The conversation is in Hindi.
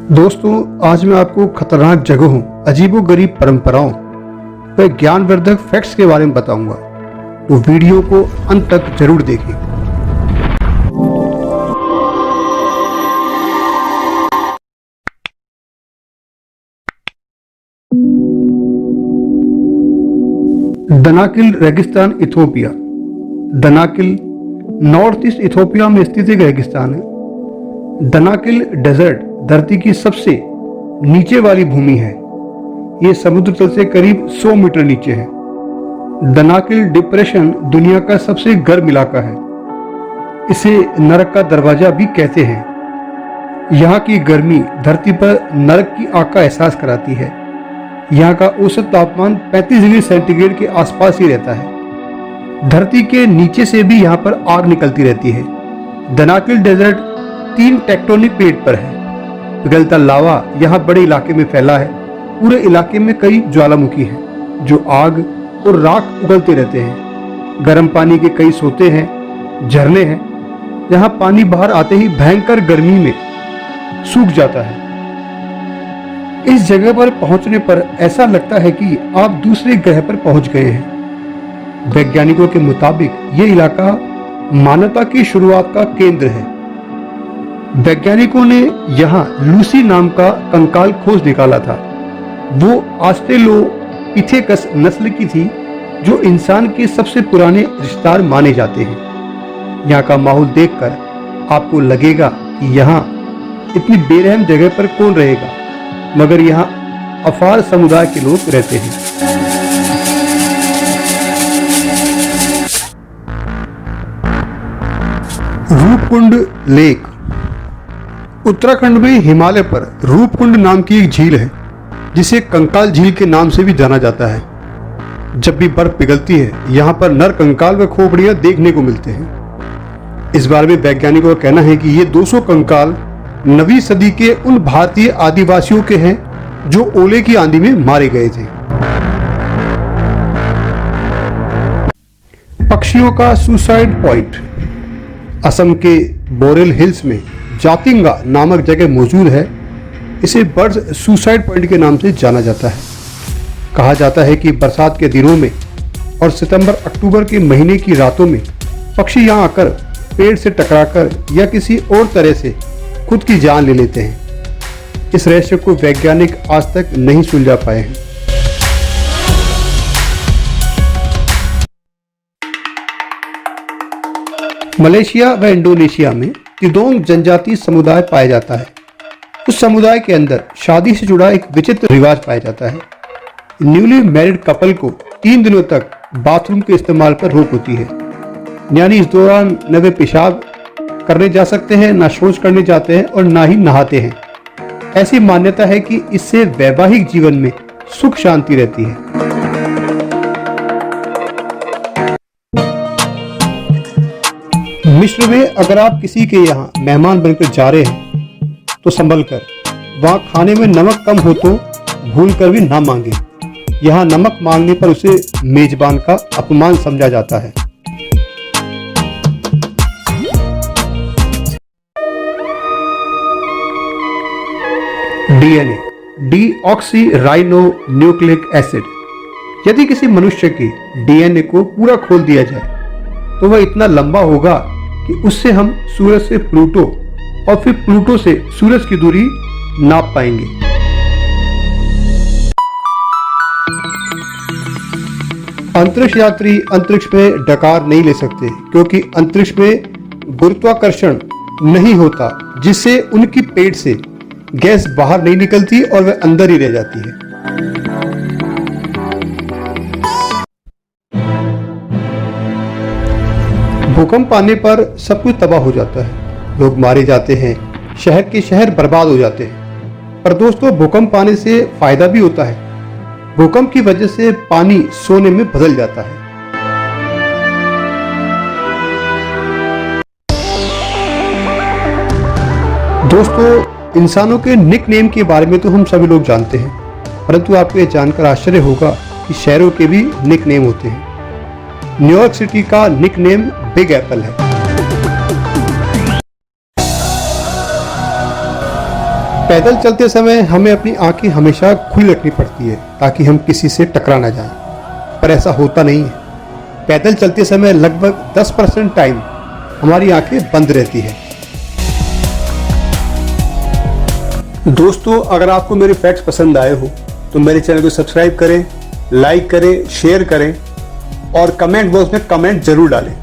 दोस्तों, आज मैं आपको खतरनाक जगहों, अजीबोगरीब परंपराओं व ज्ञानवर्धक फैक्ट्स के बारे में बताऊंगा, तो वीडियो को अंत तक जरूर देखें। दनाकिल रेगिस्तान, Ethiopia. Danakil north east Ethiopia में स्थित एक रेगिस्तान है। दनाकिल डेजर्ट धरती की सबसे नीचे वाली भूमि है। ये समुद्र तल से करीब 100 मीटर नीचे है। दनाकिल डिप्रेशन दुनिया का सबसे गर्म इलाका है। इसे नरक का दरवाजा भी कहते हैं। यहाँ की गर्मी धरती पर नरक की आग का एहसास कराती है। यहाँ का औसत तापमान 35 डिग्री सेंटीग्रेड के आसपास ही रहता है। धरती के नीचे से भी यहाँ पर आग निकलती रहती है। दनाकिल डेजर्ट 3 टेक्टोनिक प्लेट पर है। पिघलता लावा यहाँ बड़े इलाके में फैला है। पूरे इलाके में कई ज्वालामुखी हैं जो आग और राख उगलते रहते हैं। गर्म पानी के कई सोते हैं, झरने हैं। यहाँ पानी बाहर आते ही भयंकर गर्मी में सूख जाता है। इस जगह पर पहुंचने पर ऐसा लगता है कि आप दूसरे ग्रह पर पहुंच गए हैं। वैज्ञानिकों के मुताबिक ये इलाका मानवता की शुरुआत का केंद्र है। वैज्ञानिकों ने यहाँ लूसी नाम का कंकाल खोज निकाला था। वो ऑस्ट्रेलोपिथेकस नस्ल की थी, जो इंसान के सबसे पुराने रिश्तेदार माने जाते हैं। यहाँ का माहौल देखकर आपको लगेगा कि यहाँ इतनी बेरहम जगह पर कौन रहेगा, मगर यहाँ अफार समुदाय के लोग रहते हैं। रूपकुंड लेक। उत्तराखंड में हिमालय पर रूपकुंड नाम की एक झील है, जिसे कंकाल झील के नाम से भी जाना जाता है। जब भी बर्फ पिघलती है, यहाँ पर नर कंकाल व खोपड़ियां देखने को मिलते हैं। इस बारे में वैज्ञानिकों का कहना है कि ये 200 कंकाल 9वीं सदी के उन भारतीय आदिवासियों के हैं जो ओले की आंधी में मारे गए थे। पक्षियों का सुसाइड पॉइंट। असम के बोरेल हिल्स में जातिंगा नामक जगह मौजूद है। इसे बर्ड्स सुसाइड पॉइंट के नाम से जाना जाता है। कहा जाता है कि बरसात के दिनों में और सितंबर-अक्टूबर के महीने की रातों में पक्षी यहाँ आकर पेड़ से टकराकर या किसी और तरह से खुद की जान ले लेते हैं। इस रहस्य को वैज्ञानिक आज तक नहीं सुलझा पाए हैं। मलेशिया व इंडोनेशिया में तिदोंग जनजाति समुदाय पाया जाता है। उस समुदाय के अंदर शादी से जुड़ा एक विचित्र रिवाज पाया जाता है। न्यूली मैरिड कपल को 3 दिनों तक बाथरूम के इस्तेमाल पर रोक होती है। यानी इस दौरान न वे पेशाब करने जा सकते हैं, ना शौच करने जाते हैं और ना ही नहाते हैं। ऐसी मान्यता है कि इससे वैवाहिक जीवन में सुख शांति रहती है। मिस्र में अगर आप किसी के यहाँ मेहमान बनकर जा रहे हैं तो संभल कर, वहाँ खाने में नमक कम हो तो भूल कर भी ना मांगे। यहाँ नमक मांगने पर उसे मेजबान का अपमान समझा जाता है। DNA, deoxy rhino nucleic acid. यदि किसी मनुष्य के डीएनए को पूरा खोल दिया जाए तो वह इतना लंबा होगा कि उससे हम सूरज से प्लूटो और फिर प्लूटो से सूरज की दूरी नाप पाएंगे। अंतरिक्ष यात्री अंतरिक्ष में डकार नहीं ले सकते, क्योंकि अंतरिक्ष में गुरुत्वाकर्षण नहीं होता, जिससे उनकी पेट से गैस बाहर नहीं निकलती और वह अंदर ही रह जाती है। भूकंप आने पर सब कुछ तबाह हो जाता है। लोग मारे जाते हैं, शहर के शहर बर्बाद हो जाते हैं। पर दोस्तों, भूकंप आने से फायदा भी होता है। भूकंप की वजह से पानी सोने में बदल जाता है। दोस्तों, इंसानों के निक नेम के बारे में तो हम सभी लोग जानते हैं, परंतु आपको यह जानकर आश्चर्य होगा कि शहरों के भी निक नेम होते हैं। न्यूयॉर्क सिटी का निक नेम बिग एप्पल है। पैदल चलते समय हमें अपनी आंखें हमेशा खुली रखनी पड़ती है ताकि हम किसी से टकरा ना जाएं, पर ऐसा होता नहीं है। पैदल चलते समय लगभग 10% टाइम हमारी आंखें बंद रहती है। दोस्तों, अगर आपको मेरे फैक्ट्स पसंद आए हो तो मेरे चैनल को सब्सक्राइब करें, लाइक करें, शेयर करें और कमेंट बॉक्स में कमेंट जरूर डालें।